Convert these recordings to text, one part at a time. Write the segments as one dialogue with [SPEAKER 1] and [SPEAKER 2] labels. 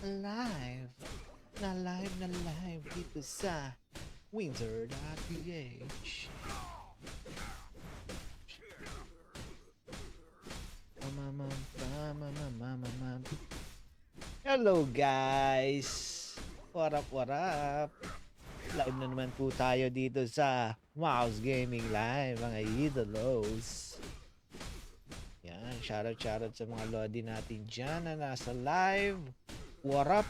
[SPEAKER 1] live. Na live dito sa Windsor.ph. Hello guys! What up, what up? Live na naman po tayo dito sa Mouse Gaming Live, mga idolos. Yan, shoutout sa mga lodi natin dyan na nasa live. What up?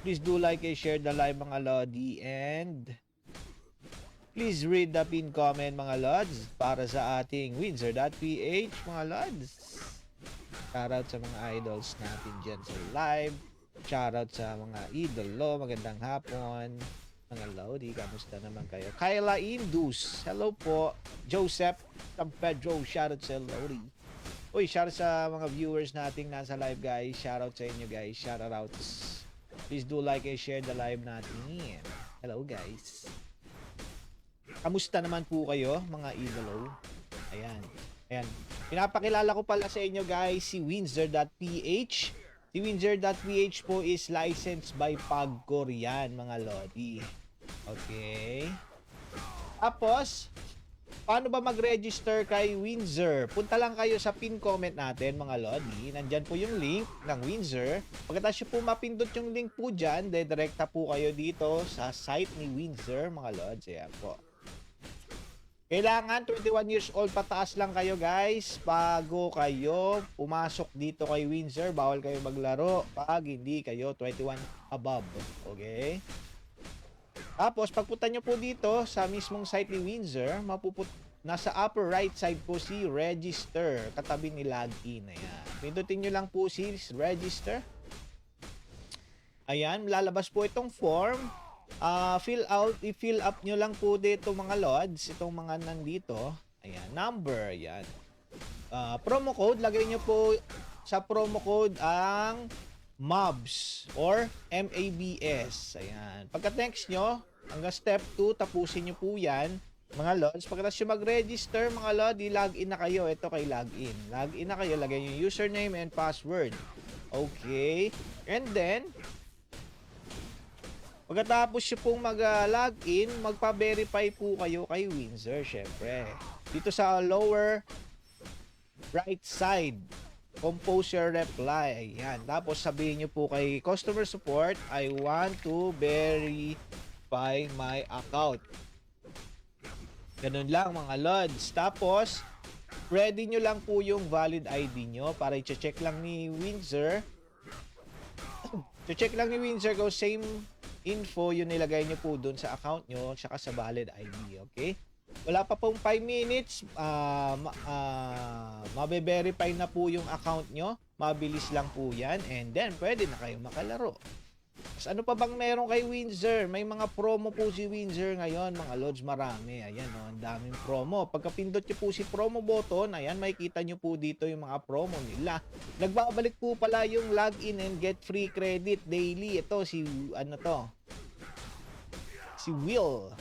[SPEAKER 1] Please do like and share the live, mga lodi, and please read the pin comment, mga lods, para sa ating Windsor.ph, mga lods. Shoutout sa mga idols natin dyan sa live. Shoutout sa mga idolo. Magandang hapon, mga lodi. Kamusta naman kayo? Kyla Indus, hello po. Joseph San Pedro, shoutout sa lodi. Uy, shoutout sa mga viewers nating nasa live, guys. Shoutout sa inyo, guys. Shoutouts. Please do like and share the live natin. Hello, guys. Kamusta naman po kayo, mga idolo? Ayan. Ayan. Pinapakilala ko pala sa inyo, guys, si Windsor.ph. Si Windsor.ph po is licensed by Pagcor yan, mga lodi. Okay. Tapos, paano ba mag-register kay Windsor? Punta lang kayo sa pin comment natin, mga lodi. Nandyan po yung link ng Windsor. Pagkatapos po mapindot yung link po dyan, direkta po kayo dito sa site ni Windsor, mga lods. Ayan po. Kailangan 21 years old pataas lang kayo, guys, bago kayo pumasok dito kay Windsor. Bawal kayo maglaro pag hindi kayo 21 above. Okay? Tapos, pagpunta nyo po dito sa mismong site ni Windsor, nasa upper right side po si Register, katabi ni Login. Ayan. Pindutin nyo lang po si Register. Ayan, lalabas po itong form. I-fill up nyo lang po dito, mga lods, itong mga nandito. Ayan, number, ayan. Promo code, lagay nyo po sa promo code ang MABS or MABS. Ayan. Pagka-text nyo, hanggang step 2, tapusin nyo po yan, mga lods. Pagkatapos nyo mag-register, mga lodi, login na kayo. Ito kay login. Login na kayo, lagay nyo username and password. Okay. And then, pagkatapos nyo pong mag-login, magpa-verify po kayo kay Windsor, syempre. Dito sa lower right side, compose your reply. Ayan. Tapos sabihin nyo po kay customer support, I want to verify my account. Ganun lang, mga lods. Tapos, ready nyo lang po yung valid ID nyo para i-check lang ni Windsor. I-check lang ni Windsor kung same info yung nilagay nyo po dun sa account nyo tsaka sa valid ID, okay? Wala pa pong 5 minutes, mabe-verify na po yung account nyo. Mabilis lang po yan, and then pwede na kayo makalaro. Mas ano pa bang meron kay Windsor? May mga promo po si Windsor ngayon, mga lods, marami. Ayan, oh, ang daming promo. Pagka-pindot nyo po si promo button, ayan, makikita nyo po dito yung mga promo nila. Nagbabalik po pala yung login and get free credit daily. Ito, si Will.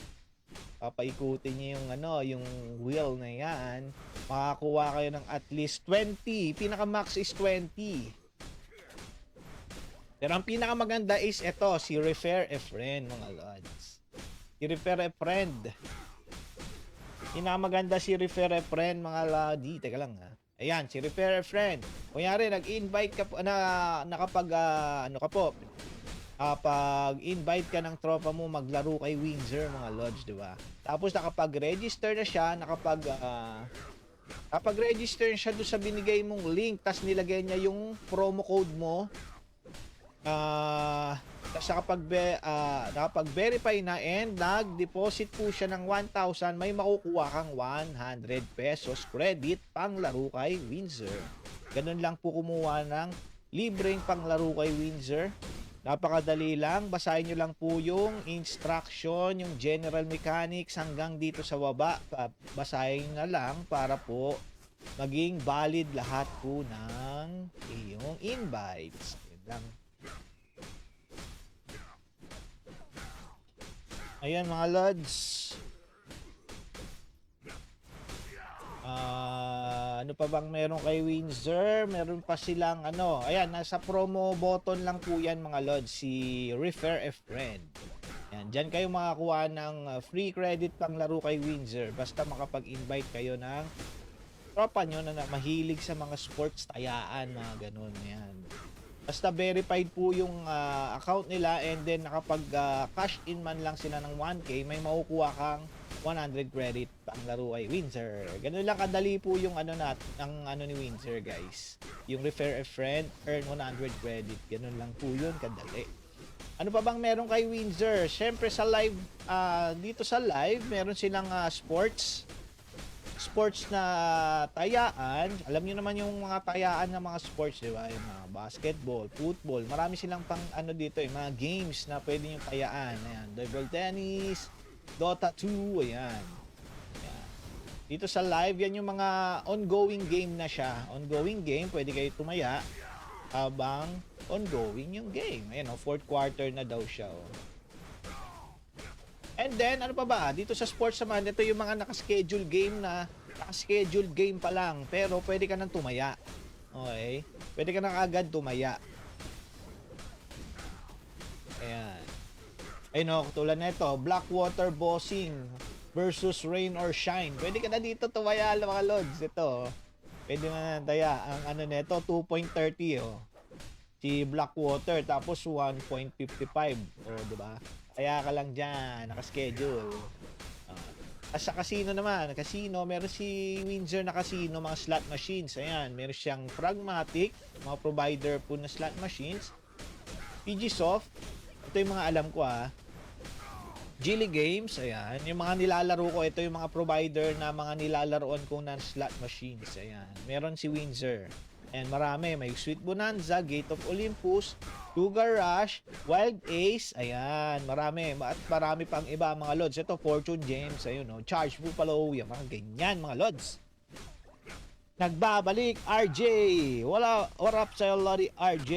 [SPEAKER 1] Papaikutin niyo yung yung Will na yan. Makakuha kayo ng at least 20. Pinaka-max is 20. Pero ang pinakamaganda is ito, si Refer a Friend, mga lods. Si Refer a Friend. Pinakamaganda si Refer a Friend, mga lodi. Teka lang, ha. Ayan, si Refer a Friend. Kunyari, nag-invite ka po, pag-invite ka ng tropa mo maglaro kay Windsor, mga lods, di ba? Tapos nakapag-register na siya, nakapag-register siya doon sa binigay mong link, tas nilagay niya yung promo code mo. Nakapag-verify na and nag-deposit po siya ng 1,000, may makukuha kang 100 pesos credit pang laro kay Windsor. Ganun lang po kumuha ng libreng panglaro kay Windsor. Napakadali lang, basahin nyo lang po yung instruction, yung general mechanics hanggang dito sa baba. Basahin na lang para po maging valid lahat po ng iyong invites. Yun lang. Ayan, mga lods. Ano pa bang meron kay Windsor? Meron pa silang ano. Ayan, nasa promo button lang po yan mga lods. Si Refer a Friend. Yan, dyan kayo makakuha ng free credit pang laro kay Windsor. Basta makapag-invite kayo ng tropa nyo na mahilig sa mga sports tayaan, mga ganun. Yan. Basta verified po yung account nila and then nakapag cash in man lang sila ng 1K, may makukuha kang 100 credit pang laro kay Windsor. Ganun lang kadali po yung ano ang ano ni Windsor, guys. Yung refer a friend, earn 100 credit. Ganun lang po yun kadali. Ano pa bang meron kay Windsor? Syempre sa live, dito sa live, meron silang sports na tayaan. Alam niyo naman yung mga tayaan ng mga sports, di ba? Yung mga basketball, football. Marami silang pang ano dito, yung mga games na pwede yung tayaan. Ayan, table tennis, Dota 2, ayan. Ayan. Dito sa live, yan yung mga ongoing game na siya. Ongoing game, pwede kayo tumaya habang ongoing yung game. Ayan, fourth quarter na daw siya. And then, ano pa ba? Dito sa sports naman, ito yung mga nakaschedule game pa lang. Pero pwede ka nang tumaya. Okay? Pwede ka nang agad tumaya. Ayan. Ayun o, tulad na ito. Blackwater Bossing versus Rain or Shine. Pwede ka na dito tumaya, mga lods. Ito. Pwede na taya. Ang ano nito, 2.30 oh. Si Blackwater, tapos 1.55. O, diba? Kaya ka lang dyan, nakaschedule. Sa casino naman, meron si Windsor na casino, mga slot machines. Ayan, meron siyang Pragmatic, mga provider po na slot machines. PGSoft, ito yung mga alam ko Gilly Games, ayan. Yung mga nilalaro ko, ito yung mga provider na mga nilalaroan ko na slot machines. Ayan, meron si Windsor. And marami, may Sweet Bonanza, Gate of Olympus, Sugar Rush, Wild Ace, ayan, marami. At marami pang iba mga lods. Ito, Fortune Gems, ayun, Charge Buffalo, yung mga ganyan mga lods. Nagbabalik, RJ. What up sa'yo, Lodi RJ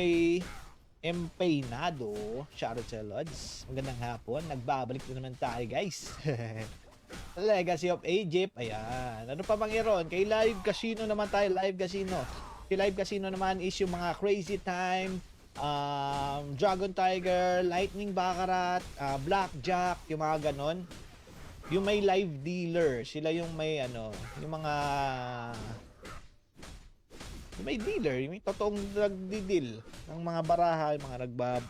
[SPEAKER 1] Empeynado. Shoutout sa'yo, lods. Magandang hapon. Nagbabalik na naman tayo, guys. Legacy of Egypt, ayan. Ano pa bang iron? Kay Live Casino naman tayo, Live Casino. Si Live Casino naman is yung mga Crazy Time, Dragon Tiger, Lightning Baccarat, Blackjack, yung mga ganon. Yung may live dealer, sila yung may yung mga may dealer, yung may totoong nagdi-deal ng mga baraha, yung mga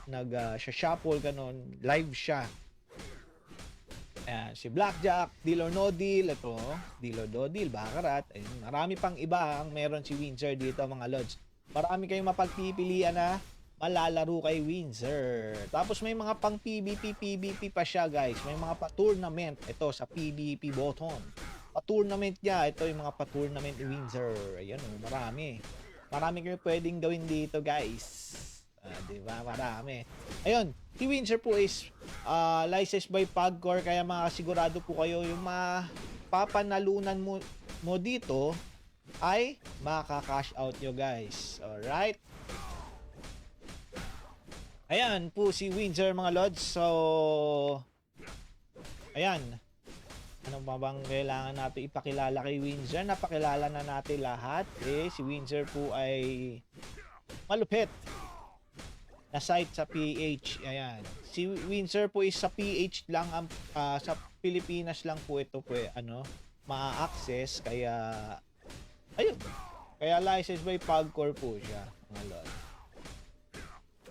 [SPEAKER 1] nag-shuffle ganon, live siya. Ayan, si Blackjack, Deal or No Deal, ito, Deal or No Deal, Baccarat, ayun, marami pang iba ang meron si Windsor dito mga lods. Marami kayong mapagpipilian na malalaro kay Windsor. Tapos may mga pang PvP pa siya, guys. May mga pa-tournament, ito sa PvP button. Pa-tournament niya, ito yung mga pa-tournament ni Windsor. Ayan, marami. Marami kayong pwedeng gawin dito, guys. Diba? Marami. Ayun, si Windsor po is licensed by Pagcor, kaya makasigurado po kayo yung mapapanalunan mo dito ay makaka-cash out nyo, guys. Alright? Ayan po si Windsor mga lods. So, ayan. Ano ba bang kailangan natin ipakilala kay Windsor? Napakilala na natin lahat. Si Windsor po ay malupit na site sa PH. Ayan. Si Windsor po is sa PH lang, sa Pilipinas lang po ito po ma-access. Kaya, ayun. Kaya licensed by Pagcor po siya, mga lods.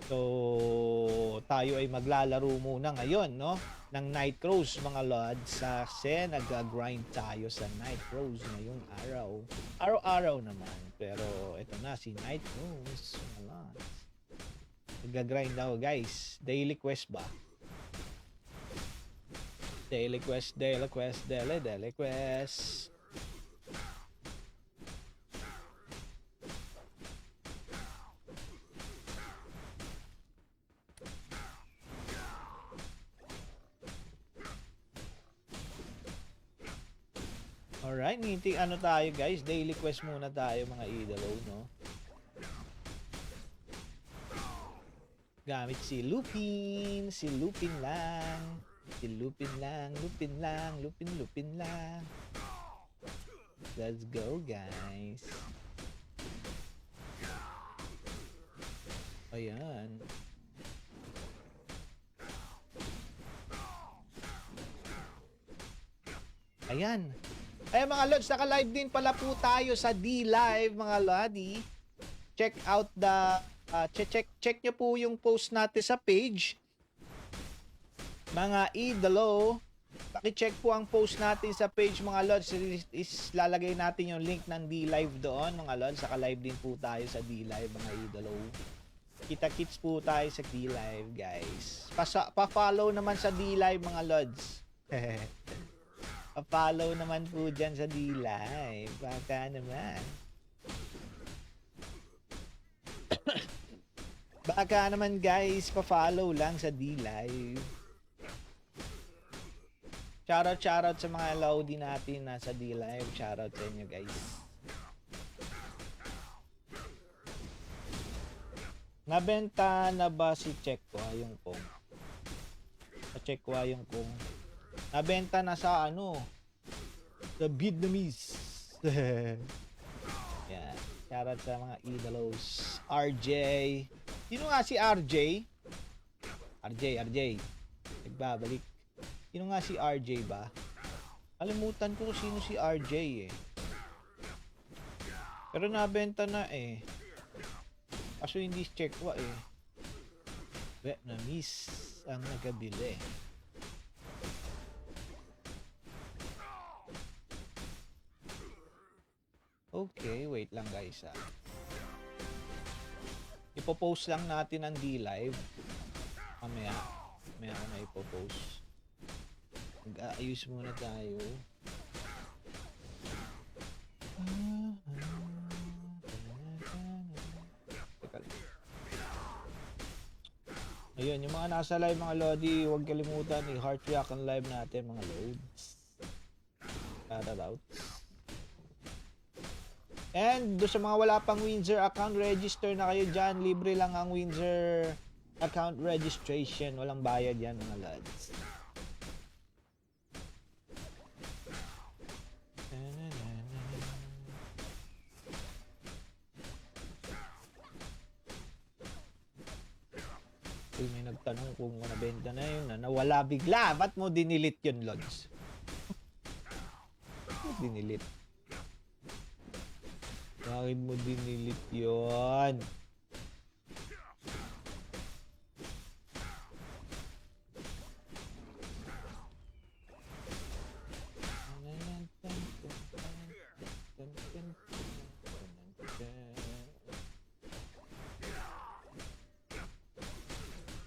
[SPEAKER 1] So, tayo ay maglalaro muna ngayon, ng Night Crows, mga lods. Kasi nag-grind tayo sa Night Crows ngayong araw. Araw-araw naman. Pero, ito na, si Night Crows, mga lods. Nag-grind daw, guys. Daily quest ba? Daily quest. Alright, tayo, guys. Daily quest muna tayo, mga idolo, Gamit si Lupin. Lupin lang. Let's go, guys. Ayan. Ayan. Ay mga lods, naka-live din pala po tayo sa D-Live mga lodi. Check out the check nyo po yung post natin sa page. Mga idolo, paki-check po ang post natin sa page mga lods. Is lalagay natin yung link ng D-Live doon mga lods. Naka-live din po tayo sa D-Live mga idolo. Kita-kits po tayo sa D-Live guys. Pa-follow naman sa D-Live mga lods. Pa-follow naman po dyan sa D-Live. Baka naman. Baka naman guys, pa-follow lang sa D-Live. Shoutout sa mga Lodi natin nasa D-Live. Shoutout sa inyo guys. Nabenta na ba si Checkwa yung kong? Sa Checkwa yung kong. Nabenta na sa ano? Sa Vietnamese. Yan. Shoutout sa mga idolos. RJ. Sino nga si RJ? RJ. Nagbabalik. Sino nga si RJ ba? Kalimutan ko sino si RJ eh. Pero nabenta na eh. Kaso hindi Checkwa eh. Vietnamese ang nagabili. Okay, wait lang guys ah. Ipopost lang natin ang D-Live. Mamaya ako na ipopost. Mag-aayos muna tayo. Ayun, yung mga nasa live mga Lodi, huwag kalimutan i-heart react ang live natin mga Lods. Shoutout. And doon sa mga wala pang Windsor account, register na kayo dyan. Libre lang ang Windsor account registration. Walang bayad yan mga lads. Uy, may nagtanong kung nabenta na yun na nawala bigla. Ba't mo dinilit yun, Lods? Dinilit. Bakit mo dinilit yun?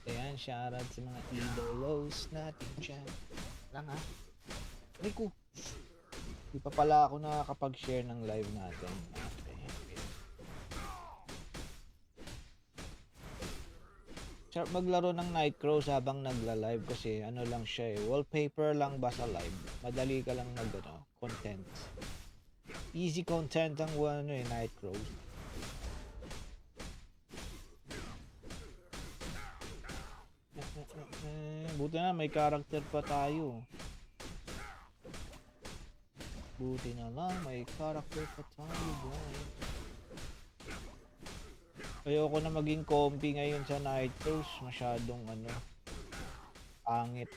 [SPEAKER 1] Ayan, shoutout sa mga idolos natin dyan. Lang ha? Rico! Di pa pala ako nakakapag-share ng live natin. Sarap maglaro ng Nightcrows habang nagla-live kasi ano lang siya eh. Wallpaper lang ba sa live? Madali ka lang content. Easy content ang Nightcrows. Buti na may character pa tayo. Buti na lang may character pa tayo guys. Ayoko na maging comfy ngayon sa Nightcrows. Masyadong pangit.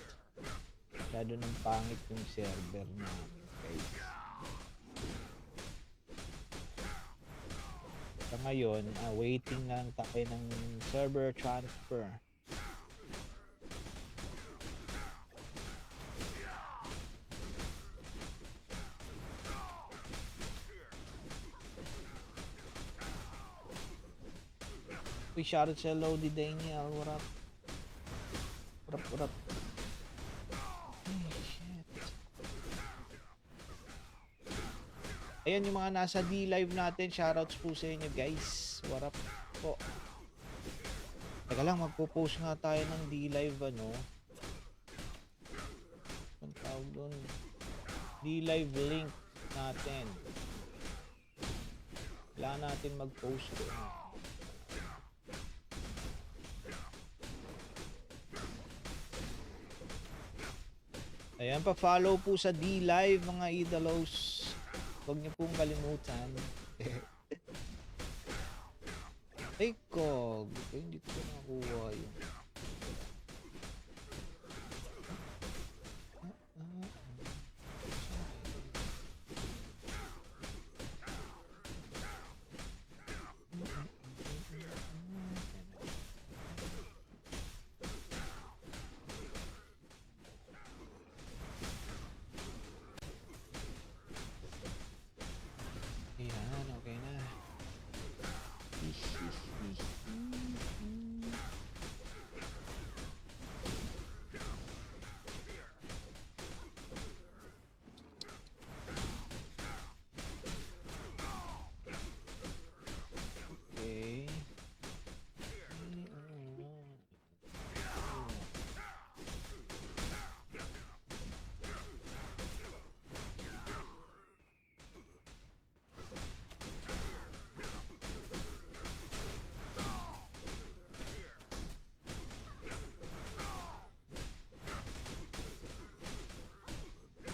[SPEAKER 1] Masyado ng pangit yung server na guys. Sa ngayon, waiting na lang tayo ng server transfer. Uy, shoutout sa Lodi Daniel. What up? What up? Ay, shit. Ayan yung mga nasa D-Live natin. Shoutouts po sa inyo guys. What up po? Teka lang, magpo-post nga tayo ng D-Live Ang tawag doon? D-Live link natin. Kailangan natin mag-post doon. Ayan, pa-follow po sa D-Live mga idolos. Huwag niyo pong kalimutan. Ay, kog. Ay, hindi ko nakuha yun. Ayan, okay na. Okay.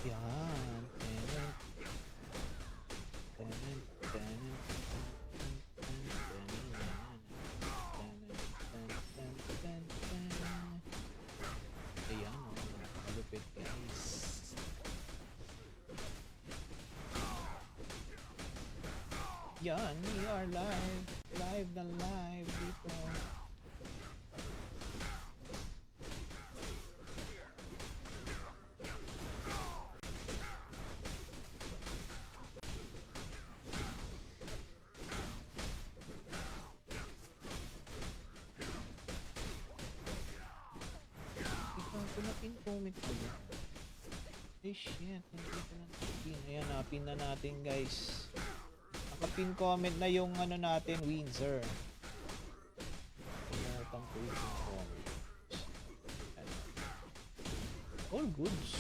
[SPEAKER 1] Yan. Ayan, malupit guys. Yan, we are live. Live na live dito. Ikaw, pinapin comment ko ba? Eh shit, hindi ko na napin. Ayan, napin na natin guys. Nakapin comment na yung ano natin, Windsor. Pinatang ko yung comment. All goods.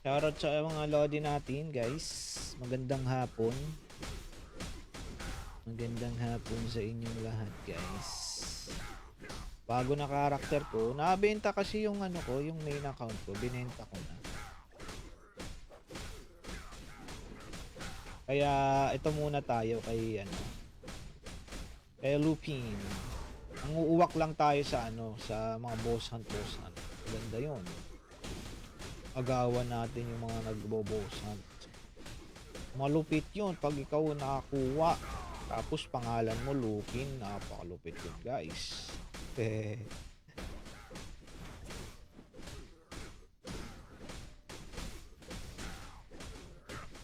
[SPEAKER 1] Shoutout sa mga lodi natin guys. Magandang hapon. Magandang hapon sa inyong lahat guys. Bago na karakter ko, nabenta kasi yung ano ko, yung main account ko, binenta ko na. Kaya ito muna tayo kay ano, kay Lupin. Ang uuwak lang tayo sa ano, sa mga boss hunt. Ganda 'yon. Agawan natin yung mga nagbo-boss hunt. Malupit 'yon pag ikaw nakakuha. Tapos pangalan mo Lupin, napakalupit 'yun, guys.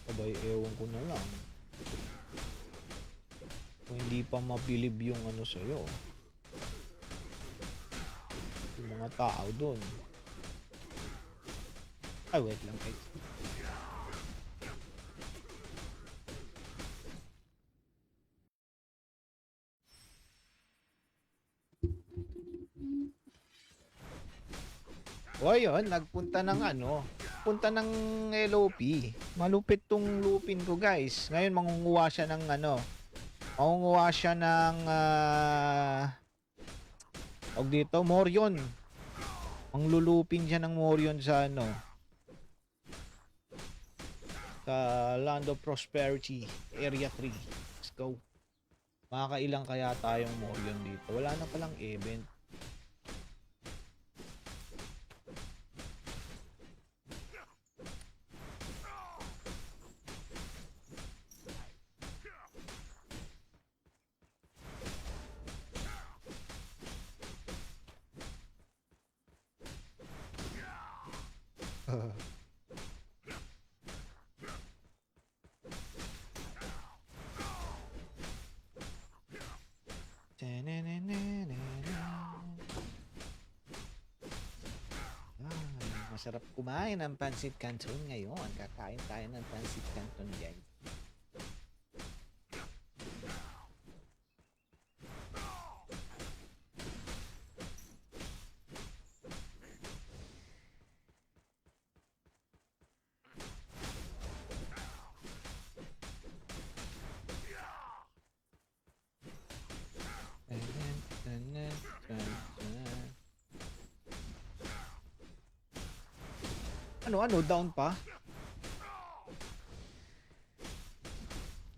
[SPEAKER 1] Abay, ewan ko na lang. Kung hindi pa mabilib yung ano sa'yo. Yung mga tao dun. Ay, wait lang guys. O yun, nagpunta ng ano, punta ng LOP. Malupit tong Lupin ko guys. Ngayon mangunguha siya ng ano, mangunguha siya ng tawag dito, Morion. Manglulupin siya ng Morion sa ano, sa Land of Prosperity, Area 3. Let's go. Makakailang kaya tayong Morion dito. Wala na palang event. Masarap kumain ng Pancit Canton ngayon. Kakain tayo ng Pancit Canton guys. Ano, down pa?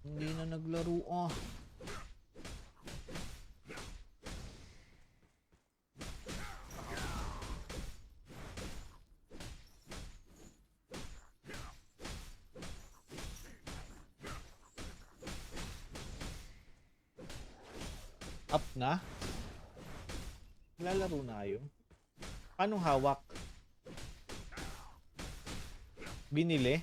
[SPEAKER 1] Hindi na naglaro ah. Up na? Lalaro na kayo? Anong hawak? Binili?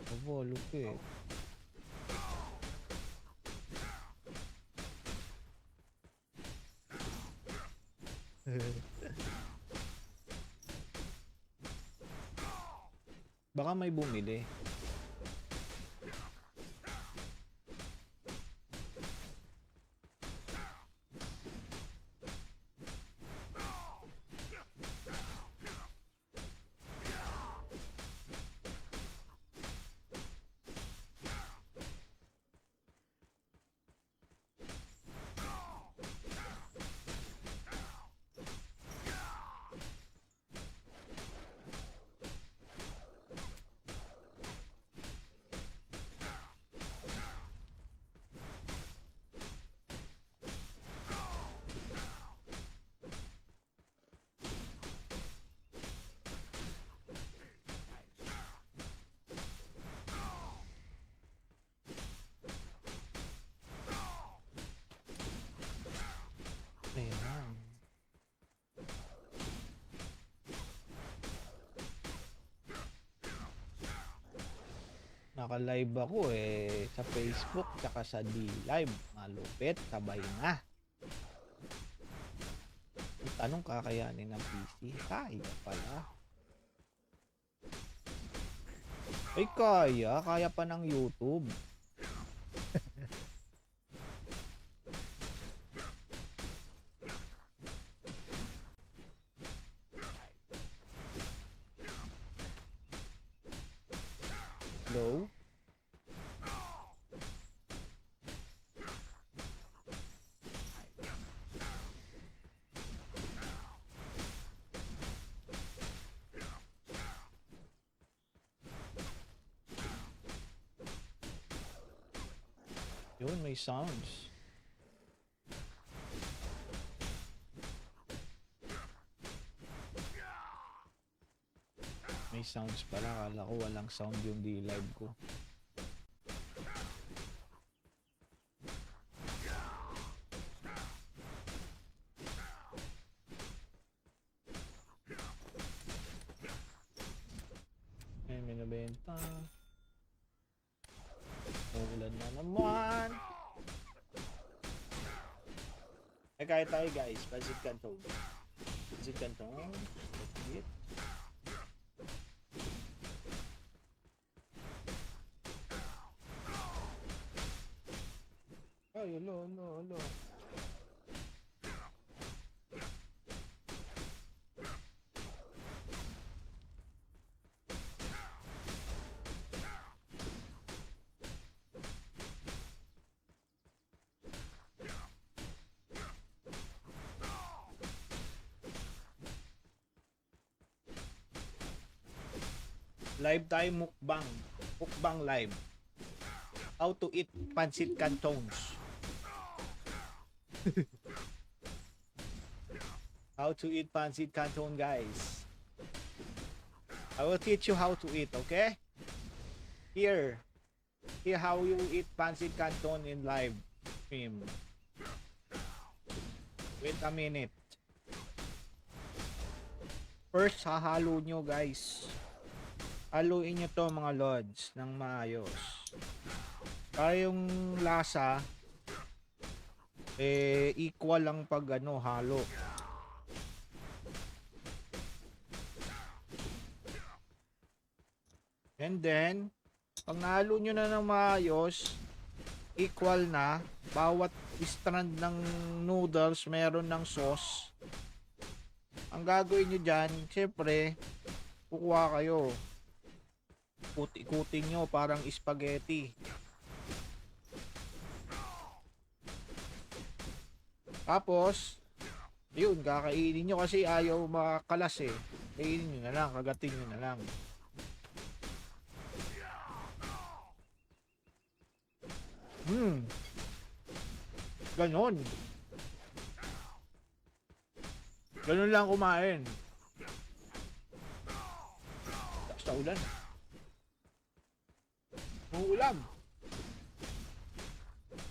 [SPEAKER 1] Abo, lupit. Baka may bumili. Ayan. Naka-live ako sa Facebook tsaka sa D-Live. Malupit, sabay na. Tanong kakayanin ng PC? Kaya pala. Ay kaya pa ng YouTube. Hello? Yun, may sounds. May sounds pala. Akala ko walang sound yung D-Live ko. May minabenta. Ulan na naman. Kaya tayo guys. Pasit Canton. Pasit Canton. Pasit. Ay, hello. Live tayo mukbang. Mukbang live. How to eat pancit cantons. How to eat pancit canton, guys. I will teach you how to eat, okay? Here how you eat pancit canton in live stream. Wait a minute. First, hahalo nyo, guys. Haluin nyo to mga lods ng maayos. Para yung lasa equal lang pag halo. And then pag nahalo nyo na ng maayos, equal na, bawat strand ng noodles meron ng sauce. Ang gagawin nyo dyan, syempre kukuha kayo, ikutin nyo parang spaghetti. Tapos Yun, kakainin nyo kasi ayaw makalas eh. Kainin nyo na lang, kagatin nyo na lang. Ganon. Ganon lang kumain. Sa ulan. Uulam.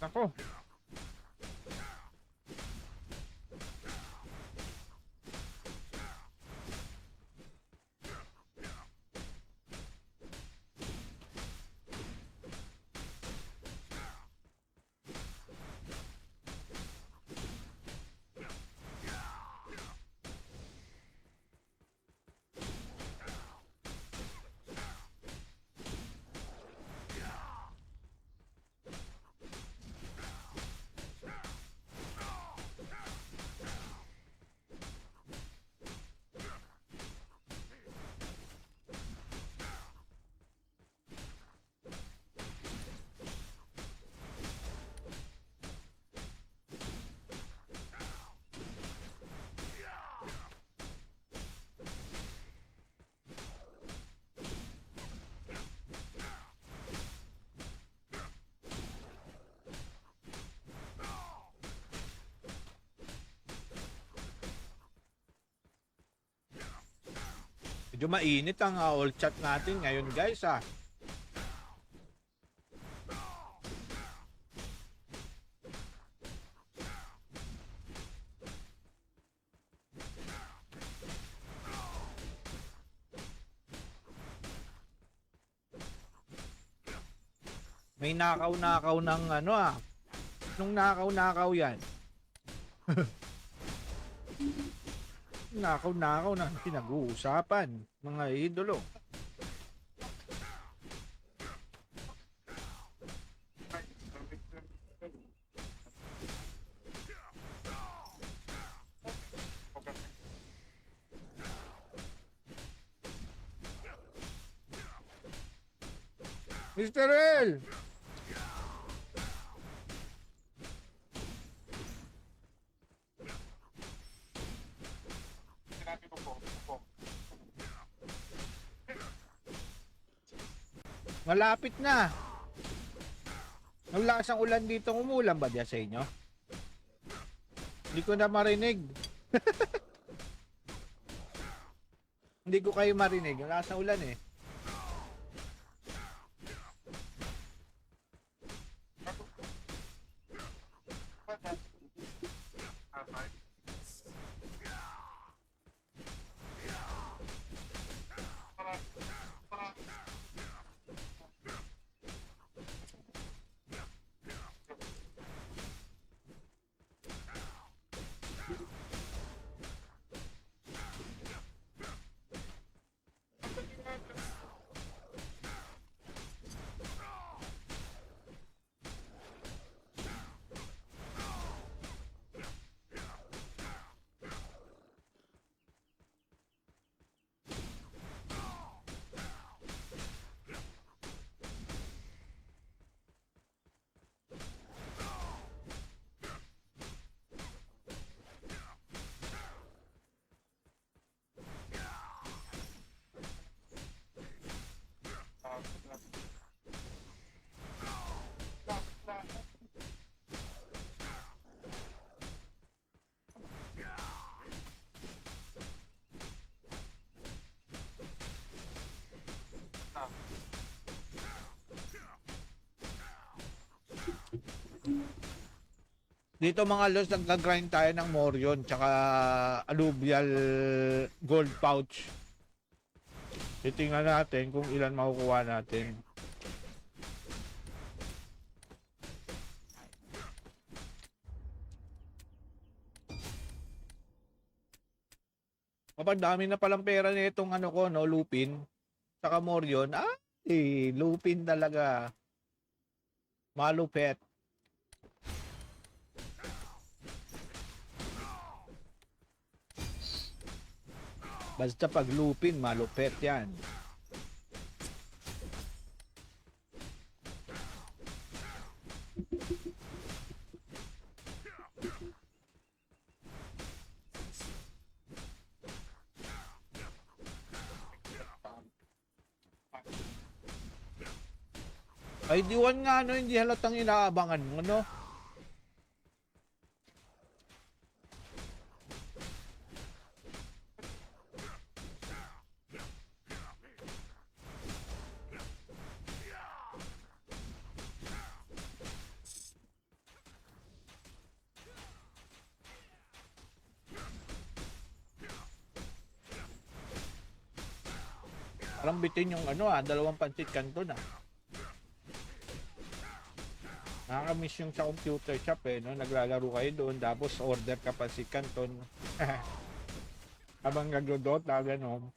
[SPEAKER 1] Nako. Medyo mainit ang all chat natin ngayon guys ah. May nakaw-nakaw ng ano ah. Nung nakaw-nakaw yan. Nakaw-nakaw na pinag-uusapan mga idolo. Mr. L! Malapit na. Ang lakas ng ulan dito, umulan ba diyan sa inyo? Hindi ko na marinig. Hindi ko kayo marinig. Ang lakas ng ulan eh. Dito mga los, nagka-grind tayo ng Morion tsaka alluvial gold pouch. Titingnan natin kung ilan makukuha natin. Kapag dami na palang pera nitong ano ko, no, Lupin, tsaka Morion, Lupin talaga. Malupet. Basta pag Lupin, malupet yan. Ay, diwan nga, no? Hindi halatang inaabangan mo, no? Parang bitin yung ano dalawang pancit canton Nakakamiss yung sa computer shop no? Naglalaro kayo doon tapos order ka pancit canton. Habang nagdodota, gano'n.